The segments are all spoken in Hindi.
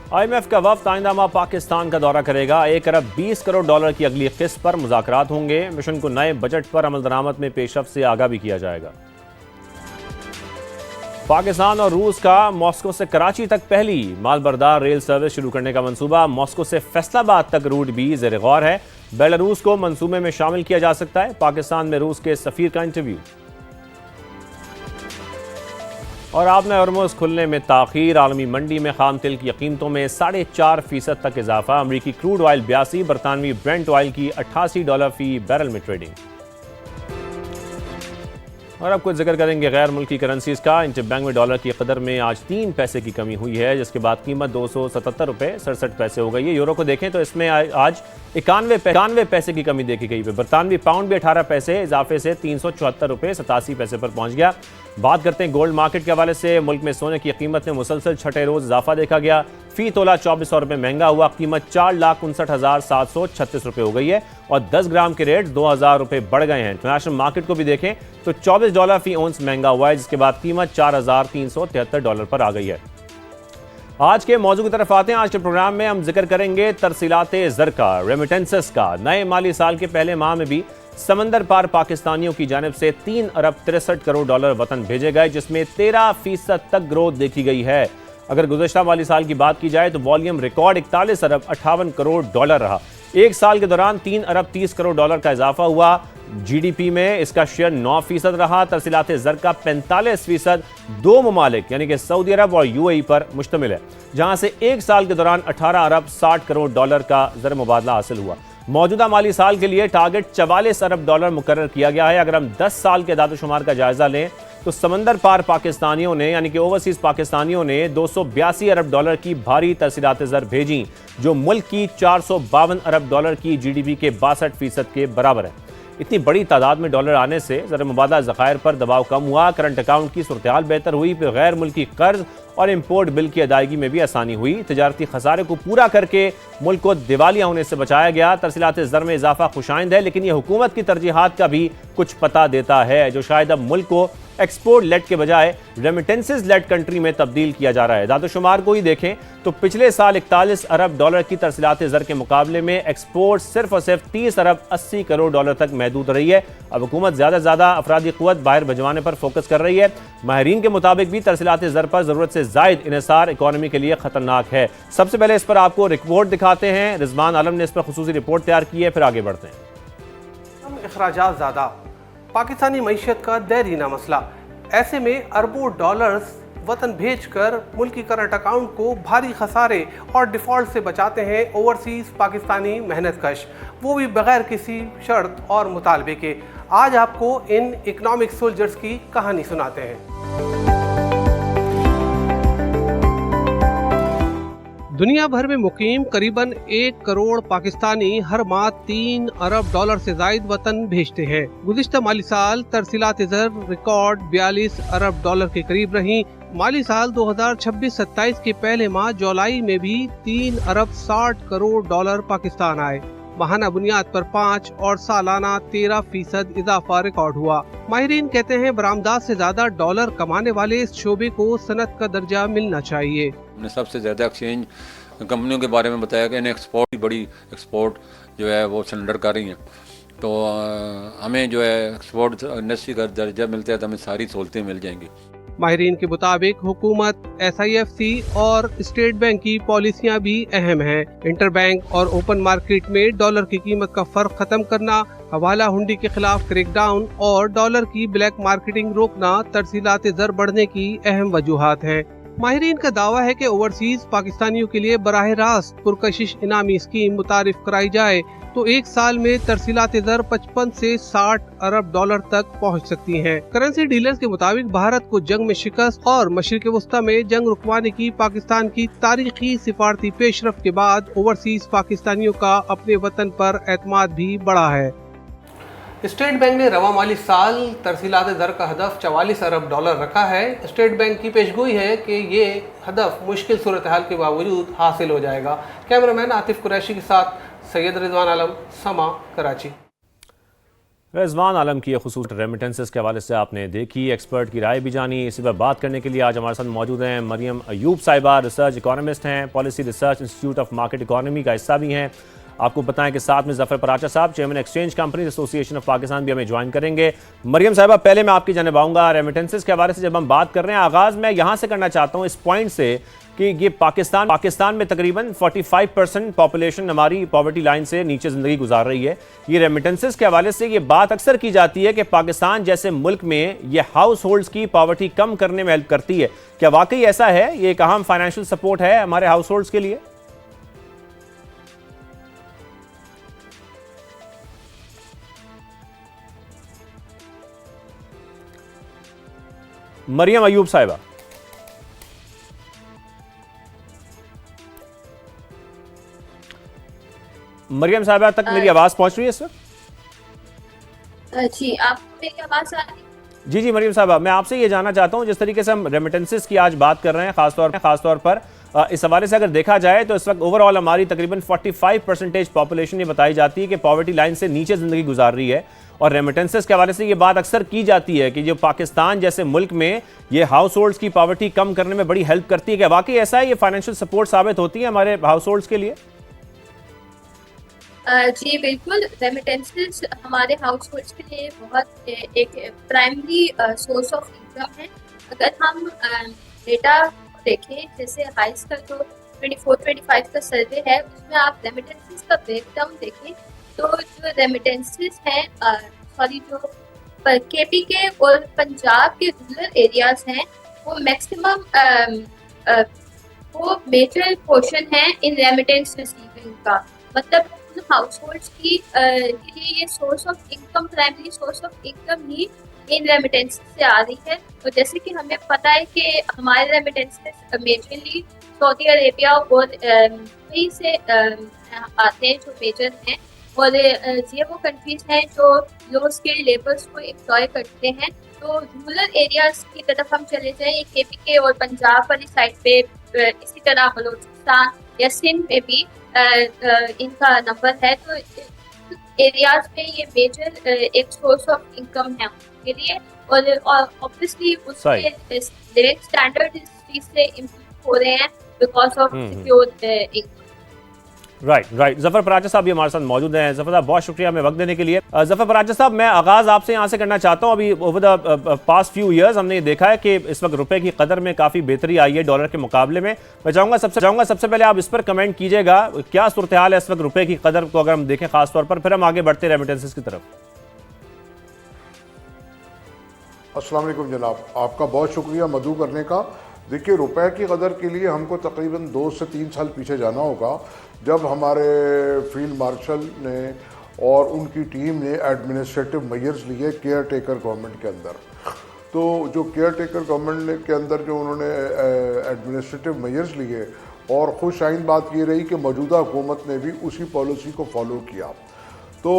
IMF का वफ्द आइंदा माह पाकिस्तान का दौरा करेगा। 1 अरब 20 करोड़ डॉलर की अगली किस्त पर मुज़ाकरात होंगे। मिशन को नए बजट पर अमल दरामद में पेशरफ्त से आगाह भी किया जाएगा। पाकिस्तान और रूस का मॉस्को से कराची तक पहली मालबरदार रेल सर्विस शुरू करने का मंसूबा। मॉस्को से फैसलाबाद तक रूट भी ज़ेर गौर है। बेलारूस को मंसूबे में शामिल किया जा सकता है। पाकिस्तान में रूस के सफीर का इंटरव्यू। और आबना हॉर्मुज़ खुलने में ताख़ीर। आलमी मंडी में खाम तेल की कीमतों में 4.5% तक इजाफा। अमरीकी क्रूड ऑयल 82, बरतानवी ब्रेंट ऑयल की $88 फी बैरल में ट्रेडिंग। और अब कुछ जिक्र करेंगे गैर मुल्की करेंसीज का। इंटरबैंक में डॉलर की कदर में आज 3 पैसे की कमी हुई है, जिसके बाद कीमत 277 रुपये 67 पैसे हो गई है। यूरो को देखें तो इसमें आज 91 पैसे की कमी देखी गई है। बरतानवी पाउंड भी 18 पैसे इजाफे से 374 रुपये 87 पैसे पर पहुंच गया। बात करते हैं गोल्ड मार्केट के हवाले से। मुल्क में सोने की कीमत में मुसलसल छठे रोज इजाफा देखा गया। फी तोला 2400 रुपये महंगा हुआ। कीमत 4,59,736 रुपये हो गई है और 10 ग्राम के रेट 2000 रुपये बढ़ गए हैं। इंटरनेशनल मार्केट को भी देखें तो $24 फी ओंस महंगा हुआ है, जिसके बाद कीमत $4,373 पर आ गई है। आज के मौजू की तरफ आते हैं। आज के प्रोग्राम में हम जिक्र करेंगे तरसीलाते ज़र का, रेमिटेंसेस का। नए माली साल के पहले माह में भी समंदर पार पाकिस्तानियों की जानिब से 3 अरब 63 करोड़ डॉलर वतन भेजे गए, जिसमें 13% तक ग्रोथ देखी गई है। अगर गुज़श्ता माली साल की बात की जाए तो वॉल्यूम रिकॉर्ड 41 अरब 58 करोड़ डॉलर रहा। एक साल के दौरान 3 अरब 30 करोड़ डॉलर का इजाफा हुआ। GDP में इसका शेयर 9% रहा। तरसीलाते ज़र का 45% दो ममालिक यानी कि सऊदी अरब और UAE पर मुश्तमिल है, जहां से एक साल के दौरान 18 अरब 60 करोड़ डॉलर का ज़र मुबादला हासिल हुआ। मौजूदा माली साल के लिए टारगेट 44 अरब डॉलर मुकर्रर किया गया है। अगर हम 10 साल के दादोशुमार का जायजा लें तो समंदर पार पाकिस्तानियों ने यानी कि ओवरसीज पाकिस्तानियों ने 282 अरब डॉलर की भारी तरसीलाते ज़र भेजी, जो मुल्क की 452 अरब डॉलर की GDP के 62% के बराबर है। इतनी बड़ी तादाद में डॉलर आने से ज़र मुबादला ज़खायर पर दबाव कम हुआ। करंट अकाउंट की सूरत-ए-हाल बेहतर हुई। फिर गैर मुल्की कर्ज और इम्पोर्ट बिल की अदायगी में भी आसानी हुई। तिजारती खसारे को पूरा करके मुल्क को दिवालिया होने से बचाया गया। तरसीलाते ज़र में इजाफा खुशाइंद है, लेकिन यह हुकूमत की तरजीहात का भी कुछ पता देता है, जो शायद अब मुल्क को एक्सपोर्ट लेट के बजाय रेमिटेंसेस लेट कंट्री में तब्दील किया जा रहा है। दादोशुमार को ही देखें तो पिछले साल 41 अरब डॉलर की तरसीलाते ज़र के मुकाबले में एक्सपोर्ट सिर्फ और सिर्फ 30 अरब 80 करोड़ डॉलर तक महदूद रही है। अब हुकूमत ज़्यादा से ज़्यादा अफरादी क़ुव्वत बाहर भिजवाने पर फोकस कर रही है। माहिरीन के मुताबिक भी तरसीलाते ज़र पर ज़रूरत से ज़ायद इन्हिसार इकॉनमी के लिए खतरनाक है। सबसे पहले इस पर आपको रिपोर्ट दिखाते हैं। रिजवान आलम ने इस पर खुसूसी रिपोर्ट तैयार की है, फिर आगे बढ़ते हैं। अखराजात ज़्यादा, पाकिस्तानी मईशत का देरीना मसला। ऐसे में अरबों डॉलर्स वतन भेजकर मुल्क की करंट अकाउंट को भारी खसारे और डिफ़ॉल्ट से बचाते हैं ओवरसीज़ पाकिस्तानी मेहनत कश, वो भी बगैर किसी शर्त और मुतालबे के। आज आपको इन इकनॉमिक सोल्जर्स की कहानी सुनाते हैं। दुनिया भर में मुकीम करीबन 1 करोड़ पाकिस्तानी हर माह 3 अरब डॉलर से जायद वतन भेजते हैं। गुज़िश्ता माली साल तरसीलाते ज़र रिकॉर्ड 42 अरब डॉलर के करीब रही। माली साल 2026-27 के पहले माह जुलाई में भी 3 अरब 60 करोड़ डॉलर पाकिस्तान आए। माहाना बुनियाद पर 5 और सालाना 13% इजाफा रिकॉर्ड हुआ। माहिरीन कहते हैं बरामदात से ज्यादा डॉलर कमाने वाले इस शोबे को सनत का दर्जा मिलना चाहिए। हमने सबसे ज़्यादा एक्सचेंज कंपनियों के बारे में बताया कि इन्हें एक्सपोर्ट की बड़ी एक्सपोर्ट जो है वो सिलेंडर कर रही हैं, तो हमें जो है एक्सपोर्ट इंडस्ट्री का दर्जा मिलता है तो हमें सारी सहूलतें मिल जाएंगी। माहिरीन के मुताबिक हुकूमत, SIFC और स्टेट बैंक की पॉलिसियां भी अहम हैं। इंटरबैंक और ओपन मार्केट में डॉलर की कीमत का फर्क खत्म करना, हवाला हुंडी के खिलाफ क्रैकडाउन और डॉलर की ब्लैक मार्केटिंग रोकना तरसीलाते ज़र बढ़ने की अहम वजूहात हैं। माहिरीन का दावा है कि ओवरसीज पाकिस्तानियों के लिए बराह रास्त पुरकशिश इनामी स्कीम मुतारिफ कराई जाए तो एक साल में तरसीलाते ज़र 55 से 60 अरब डॉलर तक पहुंच सकती हैं। करेंसी डीलर्स के मुताबिक भारत को जंग में शिकस्त और मशरिक वस्ता में जंग रुकवाने की पाकिस्तान की तारीखी सिफारती पेशरफ के बाद ओवरसीज पाकिस्तानियों का अपने वतन पर एतमाद भी बढ़ा है। स्टेट बैंक ने रवा माली साल तरसीलाते ज़र का हदफ 44 अरब डॉलर रखा है। स्टेट बैंक की पेशगोई है कि ये हदफ मुश्किल सूरत हाल के बावजूद हासिल हो जाएगा। कैमरामैन आतिफ कुरैशी के साथ सैयद रिजवान आलम, समा, कराची। रिजवान आलम की खसूस रेमिटेंसेस के हवाले से आपने देखी, एक्सपर्ट की राय भी जानी। इसी पर बात करने के लिए आज हमारे साथ मौजूद हैं मरियम अयूब साहिबा, रिसर्च इकोनॉमिस्ट हैं, policy research institute of market economy का हिस्सा भी हैं। आपको बताएं कि साथ में जफर पराचा साहब, chairman exchange companies association of Pakistan, भी हमें ज्वाइन करेंगे। मरियम साहिबा, पहले मैं आपकी जानिब आऊँगा। रेमिटेंसेस के हवाले से जब हम बात कर रहे हैं, आगाज़ मैं यहाँ से करना चाहता हूँ इस पॉइंट से कि ये पाकिस्तान में तकरीबन 45% पॉपुलेशन हमारी पॉवर्टी लाइन से नीचे ज़िंदगी गुजार रही है। ये रेमिटेंसेस के हवाले से ये बात अक्सर की जाती है कि पाकिस्तान जैसे मुल्क में ये हाउस होल्ड्स की पॉवर्टी कम करने में हेल्प करती है। क्या वाकई ऐसा है? ये एक अहम फाइनेंशियल सपोर्ट है हमारे हाउस होल्ड्स के लिए? मरियम अयूब साहिबा। मरियम साहिबा तक मेरी आवाज पहुंच रही है इस वक्त? जी, आप मेरी आवाज आ रही है? जी मरियम साहिबा, मैं आपसे ये जानना चाहता हूं, जिस तरीके से हम रेमिटेंसेस की आज बात कर रहे हैं, खासतौर पर इस हवाले से अगर देखा जाए तो इस वक्त ओवरऑल हमारी तकरीबन 45% पॉपुलेशन ये बताई जाती है कि पॉवर्टी लाइन से नीचे जिंदगी गुजार रही है। और रेमिटेंसेस के हवाले से ये बात अक्सर की जाती है कि जो पाकिस्तान जैसे मुल्क में ये हाउस होल्ड्स की पॉवर्टी कम करने में बड़ी हेल्प करती है। क्या वाकई ऐसा है? ये फाइनेंशियल सपोर्ट साबित होती है हमारे हाउस होल्ड्स के लिए? जी बिल्कुल, रेमिटेंसेस हमारे हाउस होल्ड्स के लिए बहुत एक प्राइमरी सोर्स ऑफ इनकम है। अगर हम डेटा देखें, जैसे हाइस का जो 24-25 का सर्वे है, उसमें आप रेमिटेंसेस का ब्रेकडाउन देखें तो जो रेमिटेंसेस हैं जो केपी के और पंजाब के रूरल एरियाज हैं, वो मैक्सिमम वो मेजर पोर्शन है इन रेमिटेंस रिसीविंग का। मतलब हाउस होल्ड्स की के लिए ये source of income, primary source of income he in remittance से आ रही है। तो जैसे कि हमें पता है कि हमारे रेमिटेंसेस मेजरली सऊदी अरेबिया और कहीं से आते हैं जो मेजर हैं, और ये वो कंट्रीज हैं जो लो स्किल्ड लेबर्स को एम्प्लॉय करते हैं। तो रूरल एरियाज की तरफ हम चले जाएं, केपी के और पंजाब वाली साइड पे, इसी तरह बलूचिस्तान या सिंध में भी इनका नंबर है। तो एरियाज में ये मेजर एक सोर्स ऑफ इनकम है उनके लिए, और ऑब्वियसली उसके लिविंग स्टैंडर्ड इस चीज से इम्प्रूव हो रहे हैं because of secure income. Right. Zafar Paracha साहब भी हमारे साथ मौजूद हैं। जफर साहब, बहुत शुक्रिया हमें वक्त देने के लिए। जफर पराचा साहब, मैं आगाज़ आपसे यहाँ से करना चाहता हूँ। अभी over the past few years हमने ये देखा है कि इस वक्त रुपए की कदर में काफ़ी बेहतरी आई है डॉलर के मुकाबले में। मैं चाहूँगा सबसे पहले आप इस पर कमेंट कीजिएगा, क्या सूरत हाल है इस वक्त रुपए की कदर को अगर हम देखें खासतौर पर, फिर हम आगे बढ़ते रेमिटेंसेस की तरफ। अस्सलाम वालेकुम जनाब, आपका बहुत शुक्रिया मदू करने का। देखिए, रुपए की कदर के लिए हमको तकरीबन 2 से 3 साल पीछे जाना होगा, जब हमारे फील्ड मार्शल ने और उनकी टीम ने एडमिनिस्ट्रेटिव मेजर्स लिए केयर टेकर गवर्नमेंट के अंदर। तो जो केयर टेकर गवर्नमेंट के अंदर जो उन्होंने एडमिनिस्ट्रेटिव मेजर्स लिए, और खुश आइन बात ये रही कि मौजूदा हुकूमत ने भी उसी पॉलिसी को फॉलो किया। तो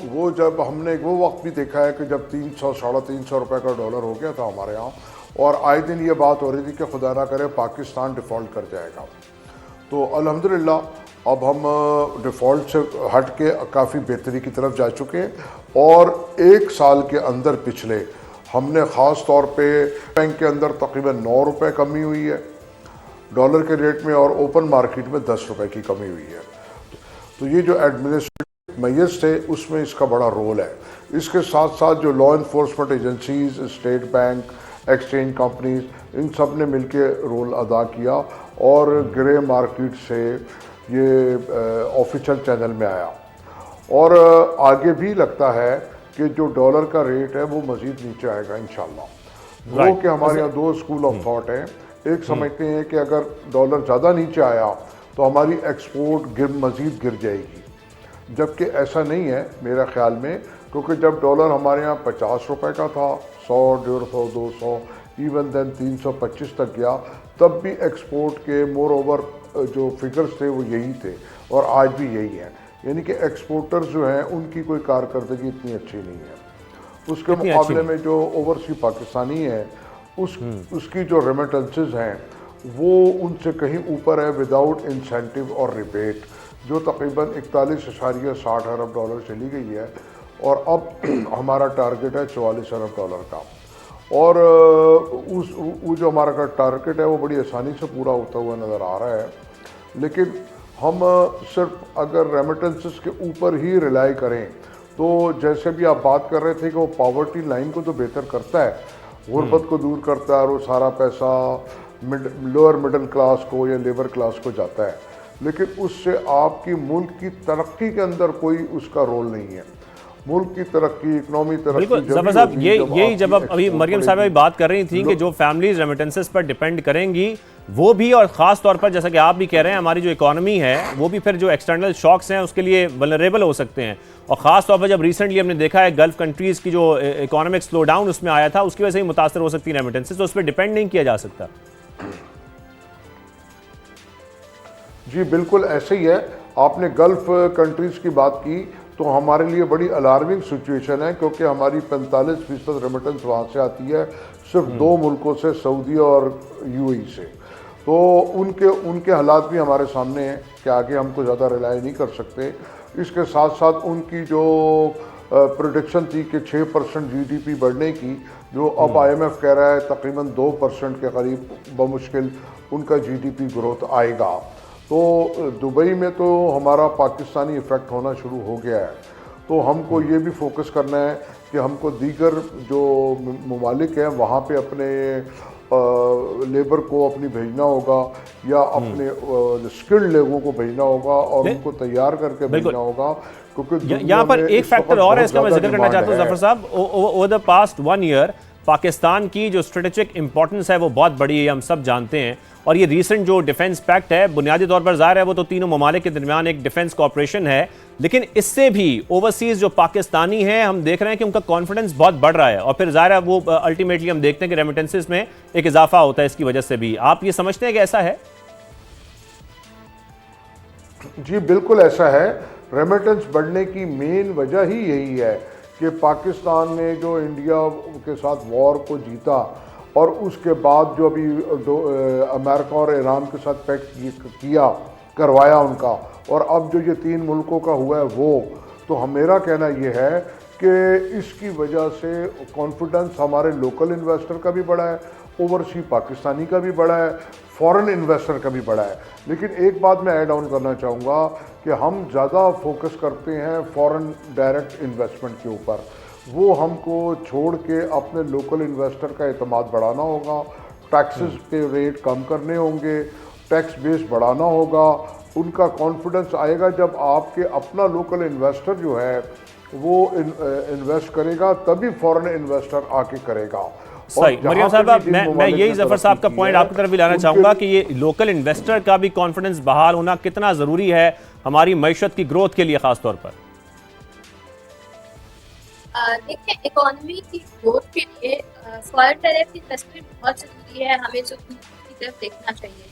वो जब हमने वो वक्त भी देखा है कि जब 300-350 रुपये का डॉलर हो गया था हमारे यहाँ, और आए दिन ये बात हो रही थी कि खुदा ना करे पाकिस्तान डिफ़ॉल्ट कर जाएगा। तो अल्हम्दुलिल्लाह अब हम डिफ़ॉल्ट से हट के काफ़ी बेहतरी की तरफ जा चुके हैं, और 1 साल के अंदर पिछले हमने ख़ास तौर पे बैंक के अंदर तकरीबन 9 रुपये कमी हुई है डॉलर के रेट में, और ओपन मार्केट में 10 रुपये की कमी हुई है। तो ये जो एडमिनिस्ट्रेटिव मेजर्स थे उसमें इसका बड़ा रोल है। इसके साथ साथ जो law enforcement agencies, State Bank, exchange companies, इन सब ने मिलके रोल अदा किया, और ग्रे मार्केट से ये ऑफिशियल चैनल में आया। और आगे भी लगता है कि जो डॉलर का रेट है वो मज़ीद नीचे आएगा इंशाल्लाह। वो कि हमारे यहाँ 2 स्कूल ऑफ थॉट हैं। एक समझते हैं कि अगर डॉलर ज़्यादा नीचे आया तो हमारी एक्सपोर्ट मज़ीद गिर जाएगी, जबकि ऐसा नहीं है मेरा ख्याल में, क्योंकि जब डॉलर हमारे यहाँ 50 रुपये का था, 100, 150, 200, इवन देन 325 तक गया, तब भी एक्सपोर्ट के मोर ओवर जो फिगर्स थे वो यही थे, और आज भी यही है। यानी कि एक्सपोर्टर्स जो हैं उनकी कोई कारकर्दगी इतनी अच्छी नहीं है। उसके मुकाबले में जो ओवरसीज पाकिस्तानी है उसकी जो रेमिटेंसेस हैं वो उनसे कहीं ऊपर है विदाउट इंसेंटिव और रिबेट, जो तकरीबन 41.60 अरब डॉलर चली गई है। और अब हमारा टारगेट है 44 अरब डॉलर का। और वो जो हमारा टारगेट है वो बड़ी आसानी से पूरा होता हुआ नज़र आ रहा है। लेकिन हम सिर्फ अगर रेमिटेंसेस के ऊपर ही रिलाई करें तो जैसे भी आप बात कर रहे थे कि वो पॉवर्टी लाइन को तो बेहतर करता है, गुर्बत को दूर करता है, और वो सारा पैसा लोअर मिडिल क्लास को या लेबर क्लास को जाता है, लेकिन उससे आपकी मुल्क की तरक्की के अंदर कोई उसका रोल नहीं है। मुल्क की तरक्की, इकोनॉमी तरक्की बिल्कुल जफर साहब, यही जब अभी मरियम साहब अभी बात कर रही थी कि जो फैमिलीज रेमिटेंसेस पर डिपेंड करेंगी वो भी, और ख़ास तौर पर जैसा कि आप भी कह रहे हैं, हमारी जो इकोनॉमी है वो भी फिर जो एक्सटर्नल शॉक्स हैं उसके लिए वल्नरेबल हो सकते हैं। और ख़ास तौर पर जब रिसेंटली हमने देखा है गल्फ कंट्रीज़ की जो इकोनॉमिक स्लो डाउन उसमें आया था, उसकी वजह से ही मुतासर हो सकती है रेमिटेंसेस, तो उस पर डिपेंड नहीं किया जा सकता। जी बिल्कुल ऐसे ही है। आपने गल्फ कंट्रीज़ की बात की तो हमारे लिए बड़ी अलार्मिंग सिचुएशन है, क्योंकि हमारी 45% रेमिटेंस वहाँ से आती है, सिर्फ 2 मुल्कों से, सऊदी और यूएई से। तो उनके हालात भी हमारे सामने हैं कि आगे हमको ज़्यादा रिलाई नहीं कर सकते। इसके साथ साथ उनकी जो प्रोडिक्शन थी कि 6% जीडीपी बढ़ने की, जो अब आईएमएफ कह रहा है तकरीबन 2% के करीब बमुश्किल उनका जीडीपी ग्रोथ आएगा। तो दुबई में तो हमारा पाकिस्तानी इफ़ेक्ट होना शुरू हो गया है। तो हमको ये भी फोकस करना है कि हमको दीगर जो ममालिक हैं वहाँ पे अपने लेबर को अपनी भेजना होगा या अपने स्किल्ड लोगों को भेजना होगा और उनको तैयार करके भेजना होगा, क्योंकि यहाँ पर एक फैक्टर और है, इसका मैं जिक्र करना चाहता हूँ जफर साहब। Over the past 1 year Pakistan की जो स्ट्रेटेजिक इंपॉर्टेंस है वो बहुत बड़ी है, हम सब जानते हैं। और ये रीसेंट जो डिफेंस पैक्ट है बुनियादी तौर पर ज़ाहिर है वो तो तीनों ममालिक के दरमियान एक डिफेंस कॉपरेशन है, लेकिन इससे भी ओवरसीज जो पाकिस्तानी हैं हम देख रहे हैं कि उनका कॉन्फिडेंस बहुत बढ़ रहा है, और फिर ज़ाहिर है वो अल्टीमेटली हम देखते हैं कि रेमिटेंसेस में एक इजाफा होता है इसकी वजह से भी। आप ये समझते हैं कि ऐसा है? जी बिल्कुल ऐसा है। रेमिटेंस बढ़ने की मेन वजह ही यही है कि पाकिस्तान ने जो इंडिया के साथ वॉर को जीता और उसके बाद जो अभी अमेरिका और ईरान के साथ पैक्ट करवाया उनका, और अब जो ये 3 मुल्कों का हुआ है वो, तो मेरा कहना ये है कि इसकी वजह से कॉन्फिडेंस हमारे लोकल इन्वेस्टर का भी बढ़ा है, ओवरसी पाकिस्तानी का भी बढ़ा है, फॉरेन इन्वेस्टर का भी बढ़ा है। लेकिन एक बात मैं ऐड ऑन करना चाहूँगा कि हम ज़्यादा फोकस करते हैं फॉरेन डायरेक्ट इन्वेस्टमेंट के ऊपर, वो हमको छोड़ के अपने लोकल इन्वेस्टर का एतमाद बढ़ाना होगा, टैक्सेस के रेट कम करने होंगे, टैक्स बेस बढ़ाना होगा। उनका कॉन्फिडेंस आएगा जब आपके अपना लोकल इन्वेस्टर जो है वो इन्वेस्ट करेगा, तभी फॉरेन इन्वेस्टर आके करेगा। सही मरियम साहब, मैं यही जफर साहब का पॉइंट आपकी तरफ भी लाना चाहूँगा कि ये लोकल इन्वेस्टर का भी कॉन्फिडेंस बहाल होना कितना ज़रूरी है हमारी मईशत की ग्रोथ के लिए ख़ास तौर पर। देखिए, इकोनॉमी की ग्रोथ के लिए फॉरेन डायरेक्ट इन्वेस्टमेंट बहुत जरूरी है, हमें जो की तरफ देखना चाहिए।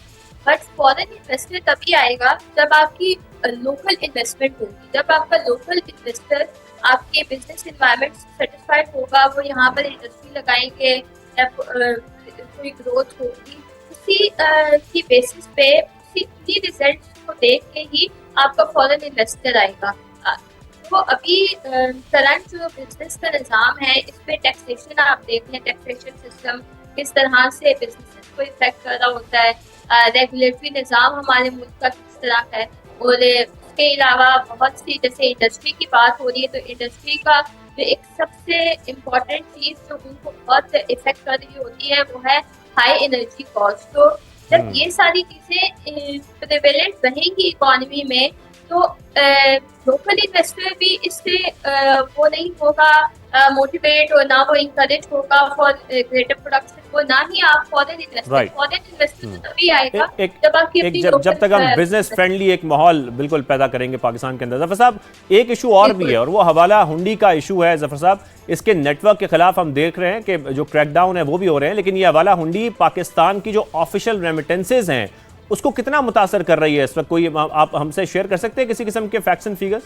बट फॉरेन इन्वेस्टमेंट तभी आएगा जब आपकी लोकल इन्वेस्टमेंट होगी, जब आपका लोकल इन्वेस्टर आपके बिजनेस इन्वायरमेंट से सेटिस्फाइड होगा, वो यहाँ पर इंडस्ट्री लगाएंगे या कोई ग्रोथ होगी, उसी की बेसिस पे उसी रिजल्ट को देख के ही आपका फॉरेन इन्वेस्टर आएगा। तो अभी करंट जो बिजनेस का निज़ाम है इस पे टैक्सेशन आप देख लें, टैक्सेशन सिस्टम किस तरह से बिजनेस को इफेक्ट कर रहा होता है, रेगुलेटरी निज़ाम हमारे मुल्क का किस तरह है, और उसके अलावा बहुत सी जैसे इंडस्ट्री की बात हो रही है, तो इंडस्ट्री का जो एक सबसे इम्पोर्टेंट चीज़ जो उनको बहुत इफेक्ट कर रही होती है वो है हाई एनर्जी कॉस्ट। तो जब ये सारी चीज़ें प्रिवेलेंट रहेंगी इकोनॉमी में तो लोकल इन्वेस्टर भी इससे वो नहीं होगा मोटिवेट, और ना वो इंकरेज होगा फॉर ग्रेटर प्रोडक्शन, वो ना ही आप फॉरेन इन्वेस्टर तभी आएगा जब आपकी जब तक हम बिजनेस फ्रेंडली एक माहौल बिल्कुल पैदा करेंगे पाकिस्तान के अंदर। जफर साहब, एक इशू और भी है और वो हवाला हुंडी का इशू है। जफर साहब, इसके नेटवर्क के खिलाफ हम देख रहे हैं कि जो क्रैकडाउन है वो भी हो रहे हैं, लेकिन ये हवाला हुंडी पाकिस्तान की जो ऑफिशियल रेमिटेंसेज हैं उसको कितना मुतासर कर रही है इस वक्त? कोई आप हमसे शेयर कर सकते हैं किसी किस्म के फैक्ट्स एंड फिगर्स?